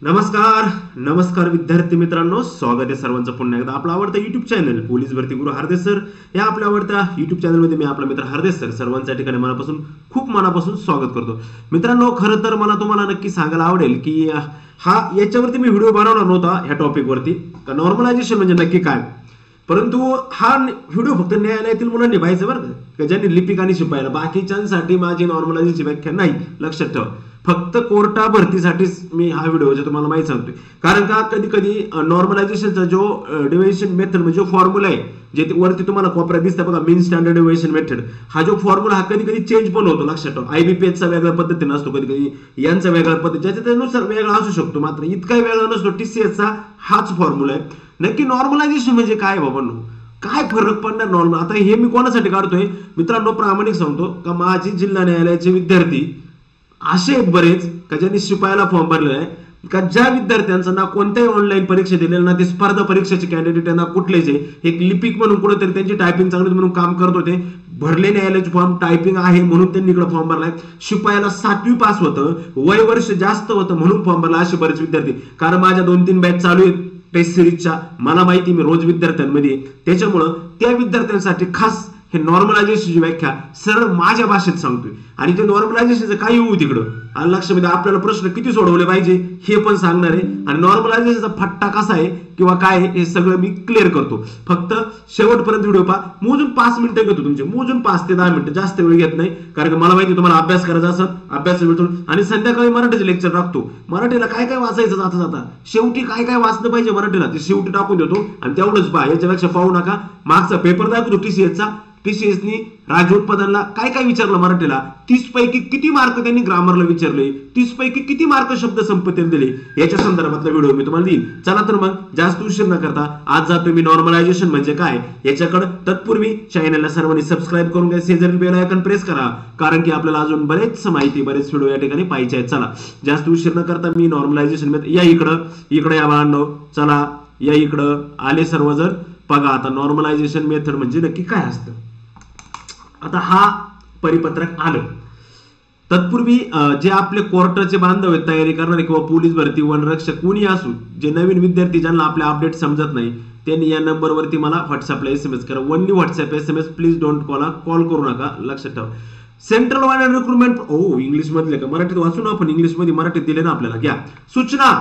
नमस्कार नमस्कार विद्यार्थी मित्रांनो, स्वागत आहे सर्वांचं पुन्हा एकदा आपला आवडता युट्यूब चॅनल पोलीस भरती गुरु हरदेस सर या आपल्या आवडत्या युट्यूब चॅनलमध्ये मी आपला मित्र हरदेस सर सर्वांच्या ठिकाणी मनापासून स्वागत करतो. मित्रांनो, खरं तर मला तुम्हाला नक्की सांगायला आवडेल की याच्यावरती मी व्हिडिओ बनवणार नव्हता ह्या टॉपिक वरती का नॉर्मलायझेशन म्हणजे नक्की काय, परंतु हा व्हिडिओ फक्त न्यायालयातील मुलांनी पाहायचं बरं का, ज्यांनी लिपिक आणि शिपायाला. बाकीच्यांसाठी माझी नॉर्मलायझेशनची व्याख्या नाही, लक्षात ठेवा. फक्त कोर्टा भरतीसाठीच मी हा व्हिडिओ जे तुम्हाला माहिती सांगतोय. कारण का कधी कधी नॉर्मलायझेशनचा जो डिव्हिजन मेथड म्हणजे जो फॉर्म्युला आहे, जे वरती तुम्हाला कोपऱ्यात दिसतं बघा, मीन स्टँडर्ड डिव्हिजन मेथड, हा जो फॉर्म्युला हा कधी कधी चेंज पण होतो. लक्षात ठेवा, IBPS चा वेगळ्या पद्धतीने असतो, कधी कधी यांचा वेगळ्या पद्धती, ज्याच्या त्यानुसार वेगळा असू शकतो, मात्र इतका वेगळा नसतो. TCS चा हाच फॉर्म्युला आहे. नक्की नॉर्मलायझेशन म्हणजे काय बाबांनो, काय फरक पडणार नॉर्मल? आता हे मी कोणासाठी काढतोय मित्रांनो, प्रामाणिक सांगतो का माझी जिल्हा न्यायालयाचे विद्यार्थी असे आहेत बरेच का ज्यांनी शिपायाला फॉर्म भरलेला आहे, का ज्या विद्यार्थ्यांचं ना कोणत्याही ऑनलाईन परीक्षा दिलेलं ना ते स्पर्धा परीक्षेचे कॅन्डिडेट ना कुठलेच आहे, एक लिपिक म्हणून कुठेतरी त्यांची टायपिंग चांगली म्हणून काम करत होते, भरले न्यायालयाचे फॉर्म, टायपिंग आहे म्हणून त्यांनी इकडे फॉर्म भरलाय. शिपायाला 7वी पास होतं, वय वर्ष जास्त होतं म्हणून फॉर्म भरला. असे बरेच विद्यार्थी, कारण माझ्या 2-3 बॅच चालू आहेत टेस्ट सिरीजच्या, मला माहिती मी रोज विद्यार्थ्यांमध्ये, त्याच्यामुळं त्या विद्यार्थ्यांसाठी खास हे नॉर्मलायझेशनची व्याख्या सरळ माझ्या भाषेत सांगतोय. आणि ते नॉर्मलायझेशनचं काय येऊ तिकडं आणि लक्षामध्ये आपल्याला प्रश्न किती सोडवले पाहिजे हे पण सांगणार आहे, आणि नॉर्मलायझेशनचा फट्टा कसा आहे किंवा काय हे सगळं मी क्लिअर करतो. फक्त शेवटपर्यंत व्हिडिओ पहा. मोजून 5 मिनिटं घेतो तुमचे, मोजून 5 ते 10 मिनिटं, जास्त वेळ घेत नाही, कारण मला माहिती तुम्हाला अभ्यास करायचा असं अभ्यास मिळतो. आणि संध्याकाळी मराठीचे लेक्चर टाकतो. मराठीला काय काय वाचायचं जाता जाता, शेवटी काय काय वाचलं पाहिजे मराठीला ते शेवटी टाकून देतो, आणि तेवढंच पहा, याच्यापेक्षा पाहू नका. मागचा पेपर दाखवतो TCS चा, TCSनी राज्य उत्पादनला काय काय विचारलं मराठीला, 30 पैकी किती मार्क त्यांनी ग्रामरला विचारले, 30 पैकी किती मार्क शब्द संपत्तीला दिले, याच्या संदर्भातला व्हिडिओ मी तुम्हाला देईन. चला तर मग जास्त उशीर न करता आज जातो मी नॉर्मलायझेशन म्हणजे काय याच्याकडे. तत्पूर्वी चॅनलला सर्वांनी सबस्क्राईब करून घ्या, शेजारी बेल आयकॉन प्रेस करा, कारण की आपल्याला अजून बरेच माहिती बरेच व्हिडिओ या ठिकाणी पाहिजे आहेत. चला जास्त उशीर न करता मी नॉर्मलायझेशन या इकडं या बाळांनो, चला या इकडं आले सर्व. जर बघा आता नॉर्मलायझेशन मेथड म्हणजे नक्की काय असतं. आता हा परिपत्रक आलं. तत्पूर्वी जे आपले कोर्टाचे बांधव आहेत, तयारी करणारे किंवा पोलीस भरती, वनरक्षक कोणी असू, जे नवीन विद्यार्थी ज्यांना आपले अपडेट समजत नाही, त्यांनी या नंबरवरती मला व्हॉट्सअपला SMS करा. Only WhatsApp SMS, please don't call करू नका, लक्षात ठेवा. सेंट्रल वायर्ड रिक्रुटमेंट, इंग्लिश मधले का मराठीत वाचू ना आपण, इंग्लिश मध्ये मराठीत दिले ना आपल्याला. घ्या सूचना.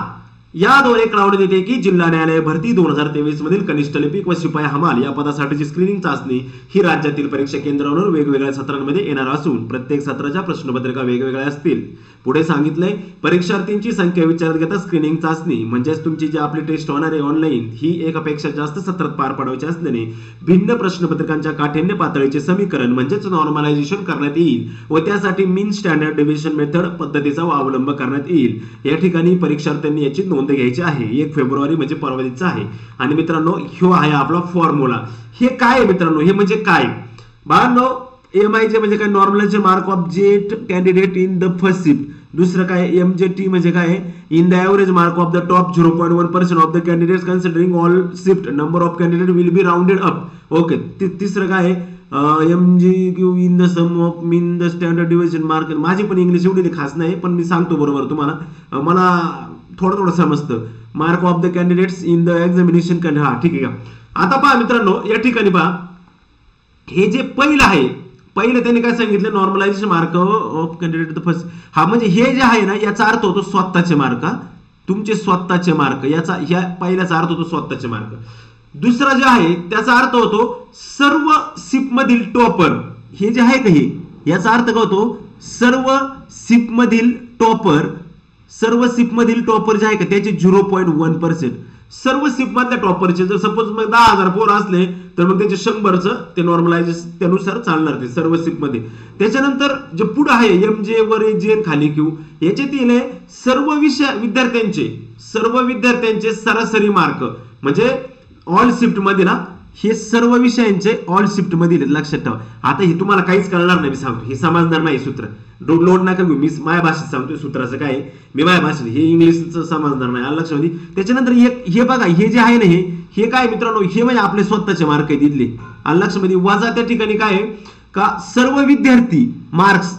याद्वारे कळवण्यात येते की जिल्हा न्यायालय भरती 2023 मधील कनिष्ठ लिपिक व शिपाई हमाल या पदासाठीची स्क्रीनिंग चाचणी ही राज्यातील परीक्षा केंद्रावर वेगवेगळ्या सत्रांमध्ये येणार असून प्रत्येक सत्राच्या प्रश्नपत्रिका वेगवेगळ्या असतील. पुढे सांगितलंय, परीक्षार्थींची संख्या विचारात घेता स्क्रीनिंग चाचणी म्हणजेच तुमची जी आपली टेस्ट होणार आहे ऑनलाईन, ही एकापेक्षा जास्त सत्रात पार पाडायची असल्याने भिन्न प्रश्नपत्रिकांच्या काठिण्य पातळीचे समीकरण म्हणजेच नॉर्मलायझेशन करण्यात येईल व त्यासाठी मीन स्टँडर्ड डिव्हिजन मेथड पद्धतीचा अवलंब करण्यात येईल. या ठिकाणी परीक्षार्थ्यांनी याची नोंद घ्यायची आहे. 1 फेब्रुवारी म्हणजे परवा दिवसा आहे. आणि मित्रांनो, ह्यो आहे आपला फॉर्म्युला. हे काय आहे मित्रांनो, हे म्हणजे काय बाळांनो, MIJ म्हणजे काय, normalization mark of jet candidate in the first shift. दुसरं काय MJT म्हणजे काय, in the average mark of the top 0.1% of the candidates considering all shift number of candidate will be rounded up. Okay. तिसरं काय MGQ in the sum of mean the standard division mark. माझी पण English एवढी खास नाही, पण मी सांगतो बरोबर तुम्हाला, मला थोडं समजतं. Mark of the candidates in the examination. हा ठीक आहे का. आता पहा मित्रांनो, या ठिकाणी पहा, हे जे पहिलं आहे, पहिलं त्यांनी काय सांगितलं, normalization mark of candidate first. हा म्हणजे हे जे आहे ना, याचा अर्थ होतो स्वतःचे मार्क, तुमचे स्वतःचे मार्क. याचा ह्या पहिल्याचा अर्थ होतो स्वतःचे मार्क. दुसरा जे आहे त्याचा अर्थ होतो सर्व शिप मधील टॉपर. हे जे आहे का, हे याचा अर्थ काय होतो, सर्व शिप मधील टॉपर, सर्व शिप मधील टॉपर जे आहे का त्याचे 0.1%. सर्व शिप मधल्या टॉपरचे जर सपोज मग 10,000 पोरं असले तर मग त्याचे 100चं ते नॉर्मलायझेशन त्यानुसार चालणार ते सर्व शिप मध्ये. त्याच्यानंतर जे पुढे आहे MJ वर JN खाली Q, याच्यातील सर्व विद्यार्थ्यांचे सरासरी मार्क म्हणजे ऑल शिफ्ट मध्ये ना, हे सर्व विषयांचे ऑल शिफ्ट मध्ये लक्षात ठेवा. आता हे तुम्हाला काहीच कळणार नाही, मी सांगतो, हे समजणार नाही सूत्र, लोड नका घेऊ, मी माझ्या भाषेत सांगतोय सूत्राचं काय, मी माझ्या भाषेत, हे इंग्लिशचं समजणार नाही, लक्षामध्ये. त्याच्यानंतर हे बघा, हे जे आहे ना, हे काय मित्रांनो, हे म्हणजे आपले स्वतःचे मार्क आहेत इथले, लक्षामध्ये. वजा त्या ठिकाणी काय का सर्व विद्यार्थी मार्क्स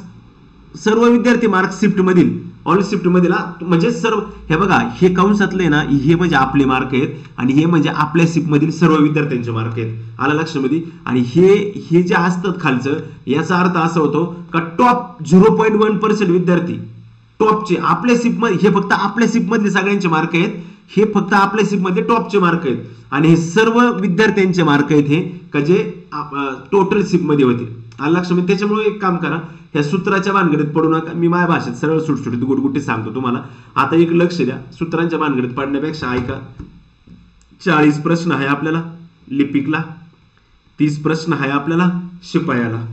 सर्व विद्यार्थी मार्क शिफ्ट मधील ऑल शिफ्ट मधील म्हणजे सर्व हे बघा हे कंसातले ना हे म्हणजे आपले मार्क आहेत आणि हे म्हणजे आपल्या शिफ्ट मधील सर्व विद्यार्थ्यांचे मार्क आहेत. आला लक्षामध्ये. आणि हे जे असतात खालचं याचा अर्थ असा होतो का टॉप 0.1% विद्यार्थी टॉपचे आपल्या शिफ्ट मध्ये हे फक्त आपल्या शिफ्ट मधले सगळ्यांचे मार्क आहेत. हे फक्त आपल्या शिफ्ट मध्ये टॉपचे मार्क आहेत आणि हे सर्व विद्यार्थ्यांचे मार्क आहेत हे का जे टोटल शिफ्ट मध्ये होते. आला लक्षामध्ये. त्याच्यामुळे एक काम करा ह्या सूत्राच्या भानगडीत पडू नका. मी माझ्या भाषेत सरळ सुटसुटीत गुटगुटी सांगतो तुम्हाला. आता एक लक्ष द्या. सूत्रांच्या भानगडीत पडण्यापेक्षा ऐका. 40 प्रश्न आहे आपल्याला लिपिकला, 30 प्रश्न आहे आपल्याला शिपायाला.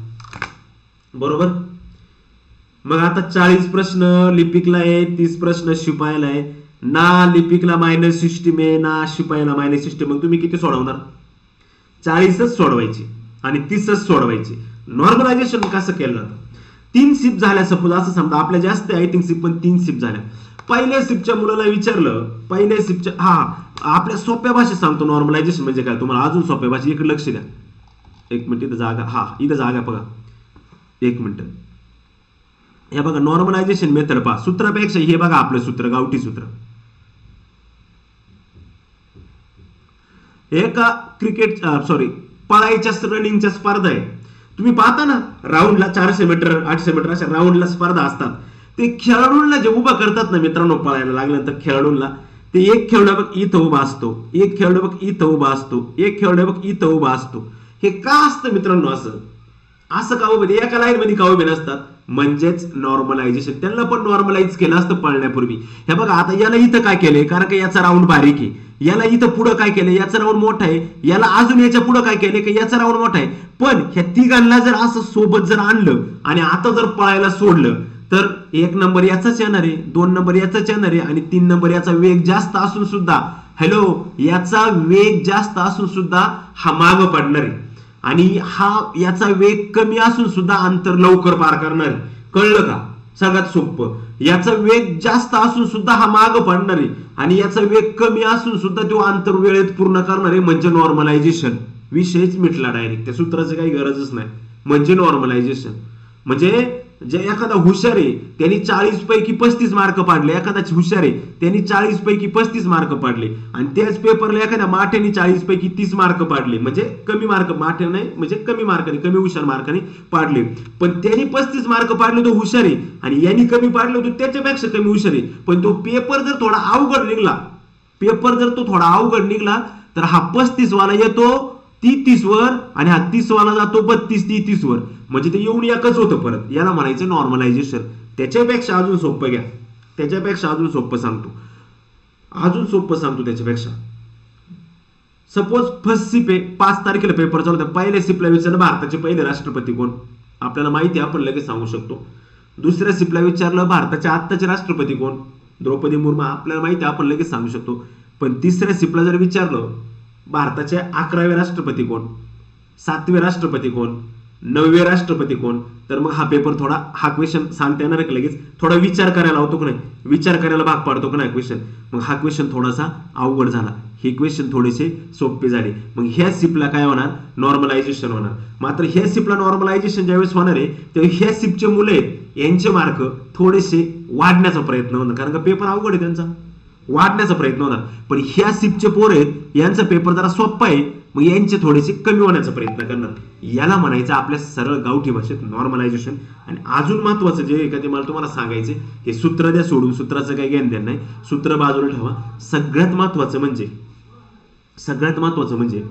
बरोबर. मग आता 40 प्रश्न लिपिकला आहे, 30 प्रश्न शिपायाला आहे. ना लिपिकला मायनस सिस्टीम आहे ना शिपायाला मायनस सिस्टीम. मग तुम्ही किती सोडवणार? 40च सोडवायची आणि 30च सोडवायची. नॉर्मलायझेशन कसं केलं जातं? 3 शिफ्ट झाल्या सपोज असं समजा आपल्या जास्त आय थिंक शिफ्ट पण 3 शिफ्ट झाल्या. पहिल्या शिफ्टच्या मुलाला विचारलं पहिल्या शिफ्टच्या आपल्या सोप्या भाषेत सांगतो नॉर्मलायझेशन म्हणजे काय तुम्हाला अजून सोप्या भाषेत. एक लक्ष द्या. एक मिनिट. इथं जागा इथं जागा बघा. एक मिनिट. हे बघा नॉर्मलायझेशन मेथड पहा. सूत्रापेक्षा हे बघा आपलं सूत्र गावठी सूत्र. एका क्रिकेट पळायच्या रनिंगच्या स्पर्धा आहे. तुम्ही पाहता ना राऊंडला 400 मीटर 800 मीटर अशा राऊंडला स्पर्धा असतात. ते खेळाडूंना जे उभा करतात ना मित्रांनो पळायला लागल्यानंतर खेळाडूंना ते एक खेळाडू बघ इथं उभा असतो, एक खेळाडू बघ इथं उभा असतो, एक खेळाडू बघ इथं उभा असतो. हे का असतं मित्रांनो? असं का उभे एका लाईन मध्ये का उभे नसतात? म्हणजेच नॉर्मलायझेशन. त्यांना पण नॉर्मलाइज केलं असतं पळण्यापूर्वी. हे बघा आता याला इथं काय केलंय कारण का याचा राऊंड बारीक आहे. याला इथं पुढं काय केलंय याचा राऊंड मोठा आहे. याला अजून याच्या पुढं काय केलंय की याचा राऊंड मोठा आहे. पण ह्या तिघांना जर असं सोबत जर आणलं आणि आता जर पळायला सोडलं तर 1 नंबर याचाच येणार आहे, 2 नंबर याचाच येणार आहे आणि 3 नंबर याचा वेग जास्त असून सुद्धा याचा वेग जास्त असून सुद्धा हा माग पडणार आहे आणि याचा वेग कमी असून सुद्धा अंतर लवकर पार करणार आहे. कळलं का? सगळ्यात सोपं. याचा वेग जास्त असून सुद्धा हा माग पडणार आहे आणि याचा वेग कमी असून सुद्धा तो अंतर वेळेत पूर्ण करणार आहे म्हणजे नॉर्मलायझेशन. विषयच मिटला डायरेक्ट. त्या सूत्राची काही गरजच नाही. म्हणजे नॉर्मलायझेशन. म्हणजे जे एखादा हुशार आहे त्यांनी 40 पैकी 35 मार्क पाडले. एखादा हुशार आहे त्यांनी 40 पैकी 35 मार्क पाडले आणि त्याच पेपरला एखाद्या माठ्याने 40 पैकी 30 मार्क पाडले. म्हणजे कमी मार्क माठ्या नाही म्हणजे कमी मार्काने कमी हुशार मार्काने पाडले. पण त्यांनी 35 मार्क पाडले तो हुशार आहे आणि यांनी कमी पाडले होते त्याच्यापेक्षा कमी हुशार आहे. पण तो पेपर जर थोडा अवघड निघला तर हा 35 वाला येतो 30 वर आणि हा 30 वाला जातो 32-33 वर. म्हणजे ते येऊन एकच होतं परत. याला म्हणायचं नॉर्मलायझेशन. त्याच्यापेक्षा अजून सोपं घ्या. त्याच्यापेक्षा अजून सोपं सांगतो. त्याच्यापेक्षा सपोज फर्स्ट शिप आहे 5 तारखेला पेपर चालू होता. पहिल्या शिपला विचारलं भारताचे पहिले राष्ट्रपती कोण? आपल्याला माहिती आहे आपण लगेच सांगू शकतो. दुसऱ्या शिपला विचारलं भारताचे आत्ताचे राष्ट्रपती कोण? द्रौपदी मुर्मू. आपल्याला माहिती आहे आपण लगेच सांगू शकतो. पण तिसऱ्या शिपला जर विचारलं भारताचे 11वे राष्ट्रपती कोण, 7वे राष्ट्रपती कोण, 9वे राष्ट्रपती कोण, तर मग हा पेपर थोडा हा क्वेश्चन सांगता येणार की लगेच थोडा विचार करायला होतो की नाही? विचार करायला भाग पाडतो की नाही क्वेश्चन? मग हा क्वेश्चन थोडासा अवघड झाला. हे क्वेश्चन थोडेसे सोपे झाले. मग ह्या शिपला काय होणार? नॉर्मलायझेशन होणार. मात्र ह्या शिपला नॉर्मलायझेशन ज्यावेळेस होणार आहे तेव्हा ह्या शिपचे मुलं आहेत यांचे मार्क थोडेसे वाढण्याचा प्रयत्न होणार कारण का पेपर अवघड आहे त्यांचा. वाढण्याचा प्रयत्न होणार. पण ह्या शिपचे पोर आहेत यांचा पेपर जरा सोपा आहे मग यांचे थोडेसे कमी होण्याचा प्रयत्न करणार. याला म्हणायचं आपल्या सरळ गावठी भाषेत नॉर्मलायझेशन. आणि अजून महत्वाचं जे एखादी मला तुम्हाला सांगायचे की सूत्र द्या सोडून सूत्राचं काही ज्ञान द्या नाही. सूत्र बाजूला ठेवा. सगळ्यात महत्वाचं म्हणजे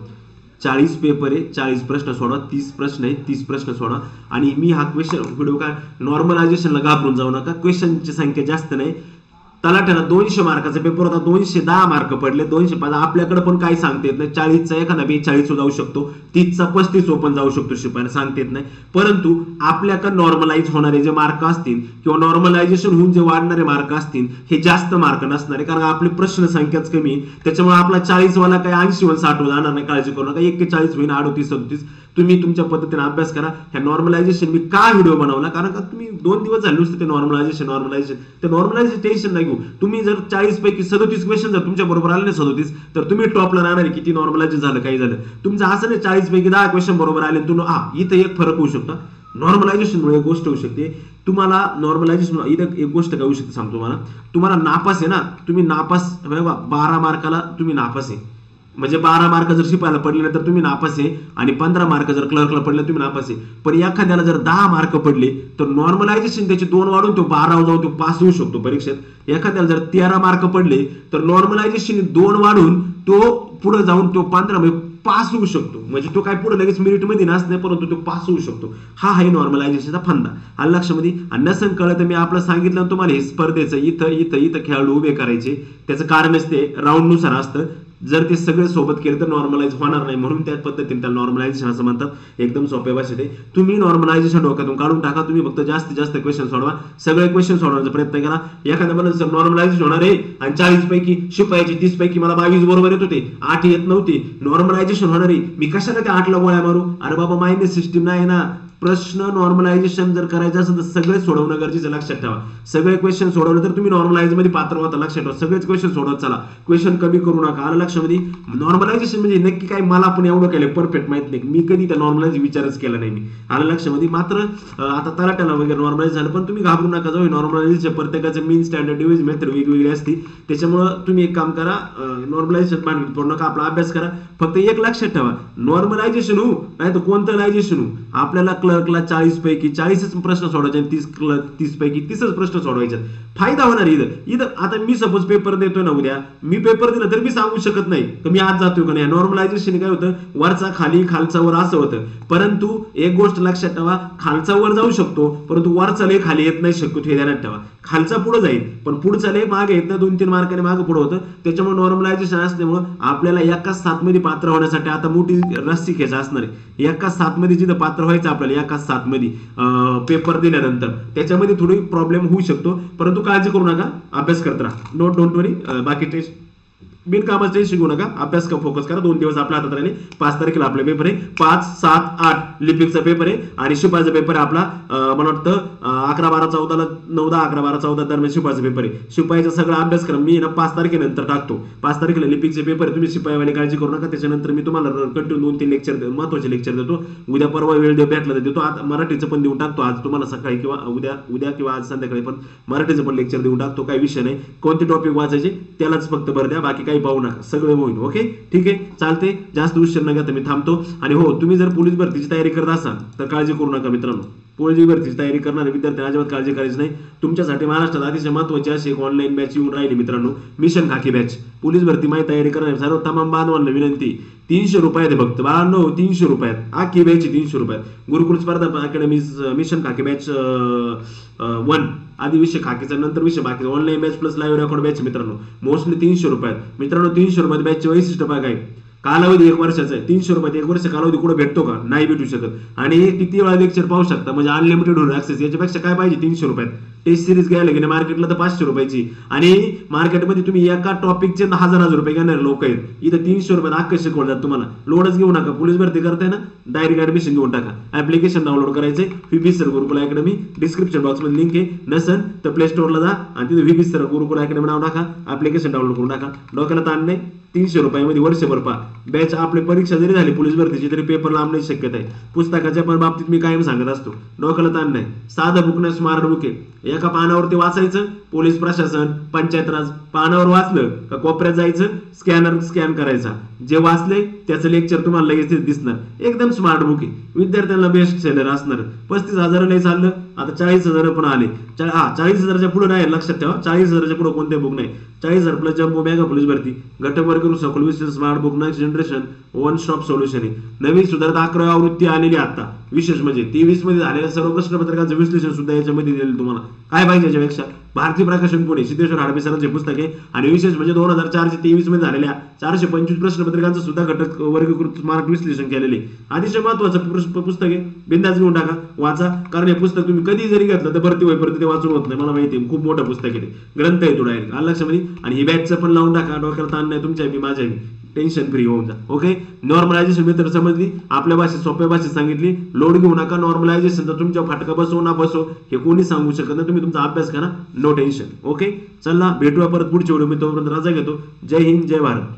40 पेपर आहे 40 प्रश्न सोडवा. 30 प्रश्न आहे 30 प्रश्न सोडवा. आणि मी हा क्वेश्चन व्हिडिओ काय नॉर्मलायझेशनला घाबरून जाऊ नका. क्वेश्चनची संख्या जास्त नाही. तलाठ्याला 200 मार्काचा पेपर होता 210 मार्क पडले. 205 आपल्याकडे पण काही सांगता येत नाही. 40चा एखादा 42 जाऊ शकतो, 30चा 35 पण जाऊ शकतो शिपायला सांगता येत नाही. परंतु आपल्याकडे नॉर्मलाइज होणारे जे मार्क असतील किंवा नॉर्मलायझेशन होऊन जे वाढणारे मार्क असतील हे जास्त मार्क नसणारे कारण आपली प्रश्न संख्याच कमी आहे. त्याच्यामुळे आपला 40 वाला काही 80 वर 60 वर जाणार नाही. काळजी करू नका. 41 होईल 38 37 तुम्ही तुमच्या पद्धतीने अभ्यास करा. ह्या नॉर्मलायझेशन मी का व्हिडिओ बनवला कारण का तुम्ही 2 दिवस झाले नुसते ते नॉर्मलायझेशन टेन्शन नाही घेऊ. तुम्ही जर 40 पैकी 37 क्वेश्चन जर तुमच्या बरोबर आले नाही 37 तर तुम्ही टॉपला राहणार आहे. किती नॉर्मलायझेशन झालं काही झालं तुमचं असं नाही 40 पैकी 10 क्वेश्चन बरोबर आले तुम्ही इथं एक फरक होऊ शकतो. नॉर्मलायझेशन मुळे गोष्ट होऊ शकते तुम्हाला नॉर्मलायझेशन इथं एक गोष्ट काय होऊ शकते सांगतो तुम्हाला. तुम्हाला नापास आहे ना, तुम्ही नापास 12 मार्काला तुम्ही नापास आहे, म्हणजे 12 मार्क जर शिपायला पडले तर तुम्ही नापास आहे आणि 15 मार्क जर क्लर्कला पडले तुम्ही नापास आहे. पण एखाद्याला जर 10 मार्क पडले तर नॉर्मलायझेशन त्याचे 2 वाढून तो 12 जाऊन तो पास होऊ शकतो परीक्षेत. एखाद्याला जर 13 मार्क पडले तर नॉर्मलायझेशन 2 वाढून तो पुढे जाऊन तो 15 म्हणजे पास होऊ शकतो. म्हणजे तो काय पुढे लगेच मेरिट मध्ये नसते परंतु तो पास होऊ शकतो. हा आहे नॉर्मलायझेशनचा फंदा. आलं लक्षामध्ये. आणि नसन कळलं तर मी आपलं सांगितलं तुम्हाला हे स्पर्धेचं इथं इथं इथं खेळाडू उभे करायचे. त्याचं कारणच ते राऊंडनुसार असतं. जर ते सगळे सोबत केले तर नॉर्मलाइज होणार नाही, म्हणून त्या पद्धतीने त्याला नॉर्मलायझेशन असं म्हणतात. एकदम सोप्या भाषेत आहे. तुम्ही नॉर्मलायझेशन डोक्यातून काढून टाका. तुम्ही फक्त जास्तीत जास्त क्वेश्चन सोडवा. सगळे क्वेश्चन सोडवण्याचा प्रयत्न करा. एखाद्या मला जर नॉर्मलायझेशन होणार आहे आणि 40 पैकी शिपायाचे 30 पैकी मला 22 बरोबर येत होते, 8 येत नव्हते, नॉर्मलायझेशन होणार आहे, मी कशाला त्या 8ला गोळ्या मारू? अरे बाबा मायनस सिस्टीम नाही ना. प्रश्न नॉर्मलायझेशन जर करायचं असेल तर सगळे सोडवणं गरजेचं. लक्षात ठेवा. सगळे क्वेश्चन सोडवले तर तुम्ही नॉर्मलाइज मध्ये पात्र होता. लक्षात ठेवा. सगळेच क्वेश्चन सोडवत चला. क्वेश्चन कमी करू नका. आलं लक्षामध्ये. नॉर्मलायझेशन म्हणजे नक्की काय मला पण एवढं केलं परफेक्ट माहित नाही. मी कधी त्या नॉर्मलाइज विचारच केला नाही मी. आलं लक्षामध्ये. मात्र आता तलाट्याला वगैरे नॉर्मलाइज झालं पण तुम्ही घाबरू नका. जाऊ नॉर्मलायझेशन प्रत्येकाचं मीन स्टँडर्ड डिव्हिजन मेथड वेगवेगळी असते. त्याच्यामुळे तुम्ही एक काम करा, नॉर्मलायझेशन भांडवल पडू नका. आपला अभ्यास करा. फक्त एक लक्षात ठेवा, नॉर्मलायझेशन हो नाही तर कोणतं लायझेशन हो, आपल्याला क्लर्कला 40 पैकी 40च प्रश्न सोडवायचे, 30 पैकी 30च प्रश्न सोडवायचे. फायदा होणार इथं आता मी सपोज पेपर देतोय ना, उद्या मी पेपर दिला तर मी सांगू शकत नाही तर मी आज जातोय का नाही. नॉर्मलायझेशन काय होतं, वरचा खाली खालचा वर असं होतं. परंतु एक गोष्ट लक्षात ठेवा, खालचा वर जाऊ शकतो परंतु वरचा लय खाली येत नाही शक्यतो. हे ध्यानात ठेवा. खालचा पुढे जाईल पण पुढचा लय मागे येत नाही. 2-3 मार्काने मागे पुढे होतं. त्याच्यामुळे नॉर्मलायझेशन असल्यामुळे आपल्याला एकाच 7 मध्ये पात्र होण्यासाठी आता मोठी रस्सी खेच असणार आहे. एकाच 7 मध्ये जिथं पात्र व्हायचं आपल्याला एकाच 7 मध्ये पेपर दिल्यानंतर त्याच्यामध्ये थोडी प्रॉब्लेम होऊ शकतो. परंतु काळजी करू नका, अभ्यास करत राहा. डोंट वरी. बाकी टेस्ट बिनकामाचे शिकू नका. अभ्यास का फोकस करा. 2 दिवस आपल्या हातात राहिले. 5 तारखेला आपले पेपर आहे. 5, 7, 8 लिपिकचा पेपर आहे आणि शिपाईचा पेपर आहे आपला. मला वाटतं 11, 12, 14 9, 10, 11, 12, 14 दरम्यान शिपाईचा पेपर आहे. शिपाईचा सगळा अभ्यासक्रम मी 5 तारखेनंतर टाकतो. 5 तारखेला लिपिकचे पेपर आहे. तुम्ही शिपाईवाले काळजी करू नका. त्याच्यानंतर मी तुम्हाला कंटिन्यू 2-3 लेक्चर महत्वाचे लेक्चर देतो. उद्या परवा वेळ भेटला तर देतो. आता मराठीचं पण देऊन टाकतो. आज तुम्हाला सकाळी किंवा उद्या किंवा आज संध्याकाळी पण मराठीचं पण लेक्चर देऊन टाकतो. काही विषय नाही. कोणते टॉपिक वाचायचे त्यालाच फक्त भर द्या. बाकी काही पाहू नका. सगळे होईल. ओके ठीक आहे चालते. जास्त उशीर न घेता मी थांबतो. आणि हो, तुम्ही जर पोलीस भरतीची तयारी करत असाल तर काळजी करू नका मित्रांनो. पोलीस भरतीची तयारी करणारे विद्यार्थ्यांना अजिबात काळजी करायची नाही. तुमच्यासाठी महाराष्ट्रात अतिशय महत्त्वाची अशी एक ऑनलाईन बॅच येऊन राहिली मित्रांनो, मिशन खाकी बॅच. पोलीस भरती माहिती तयारी करणारे सर्व तमाम बांधवांना विनंती, 300 रुपयात फक्त बाळांनो, 300 रुपयात आखी बॅच 300 रुपयात. गुरुकुल स्पर्धा अकॅडमी मिशन खाकी बॅच 1 आधी विषय खाकीचा, नंतर विषय बाकी online batch plus live record batch मित्रांनो. मोस्टली 300 रुपयात मित्रांनो. 300 रुपयात बॅचचे वैशिष्ट्य काय, कालावधी 1 वर्षाचा आहे. 300 रुपयात 1 वर्ष कालावधी कुठे भेटतो का? नाही भेटू शकत. आणि किती वेळा लेक्चर पाहू शकता म्हणजे अनलिमिटेड होईल ऍक्सेस. याच्यापेक्षा काय पाहिजे 300 रुपयात. टेस्ट सिरीज घ्यायला गेले मार्केटला तर 500 रुपयाची आणि मार्केटमध्ये तुम्ही एका टॉपिकचे 1000 रुपये घेणारे लोक आहेत. इथं 300 रुपयात अख्खं शिकवतात तुम्हाला. लोडच घेऊ नका. पोलीस भरती करताय ना, डायरेक्ट ऍडमिशन घेऊन टाका. ऍप्लिकेशन डाउनलोड करायचंय. व्हीबी सर गुरुकुल अकॅडमी. डिस्क्रिप्शन बॉक्स मध्ये लिंक आहे. नसन तर प्ले स्टोअरला जा आणि तिथे व्हीबी सर गुरुकुल अकॅडमी नाव टाका. ऍप्लिकेशन डाउनलोड करून टाका. डोक्याला ताण नाही. 300 रुपयामध्ये वर्षभर पहा. बॅच आपली परीक्षा जरी झाली पोलीस भरतीची तरी पेपर लांबण्याची शक्यता आहे. पुस्तकाच्या पण बाबतीत मी कायम सांगत असतो, डोक्याला ताण नाही. साधं बुक नाही, स्मार्ट बुक आहे. एका पानावरती वाचायचं, पोलीस प्रशासन, पंचायत राज पानावर वाचलं का कोपऱ्यात जायचं, स्कॅन करायचा. जे वाचले त्याचं लेक्चर तुम्हाला लगेच दिसणार. एकदम स्मार्ट बुक आहे. विद्यार्थ्यांना बेस्ट सेलर असणार. 35,000 नाही चाललं, आता 40,000 पण आले. 40,000च्या पुढे नाही. लक्षात ठेवा, 40,000च्या पुढे कोणते बुक नाही. 40,000 प्लस जम्बो मेगा पोलीस भरती, घटक वर्ग सखोल विशेष smart book next generation one stop solution आहे. नवीन सुधारित 11वी आवृत्ती आलेली आता. विशेष म्हणजे 23 मध्ये झालेल्या सर्व प्रश्नपत्रकांचं विश्लेषण सुद्धा याच्यामध्ये दिलेलं तुम्हाला. काय पाहिजे याच्यापेक्षा? भारतीय प्रकाशन पुणे सिद्धेश्वर हाडबे सरांचे पुस्तक आहे. आणि विशेष म्हणजे 2004 ते 23 मध्ये झालेल्या 425 प्रश्नपत्रिकांचं सुद्धा घटक वर्गीकृत स्मार्ट विश्लेषण केलेले. अतिशय महत्वाचं पुस्तक आहे. बिंदास घेऊन टाका, वाचा. कारण हे पुस्तक तुम्ही कधी जरी घेतलं तर भरती होईपर्यंत ते वाचून होत नाही. मला माहिती आहे, खूप मोठं पुस्तक आहे. ग्रंथ आहे तो डायरेक्ट. लक्षामध्ये. आणि ही बॅचचं पण लावून टाका. डोक्याला ताण नाही. तुमच्या बी माझ्या टेन्शन फ्री होऊन जा. ओके. नॉर्मलायझेशन मेथड समजली, आपल्या भाषेत सोप्या भाषेत सांगितली. लोड घेऊ नका. नॉर्मलायझेशनचा तुमच्या फाटका बसो ना बसो हे कोणी सांगू शकत नाही. तुम्ही तुमचा अभ्यास करा. No tension. ओके चला भेटूया परत पुढच्या व्हिडिओ. मी तोपर्यंत रजा घेतो. जय हिंद, जय भारत.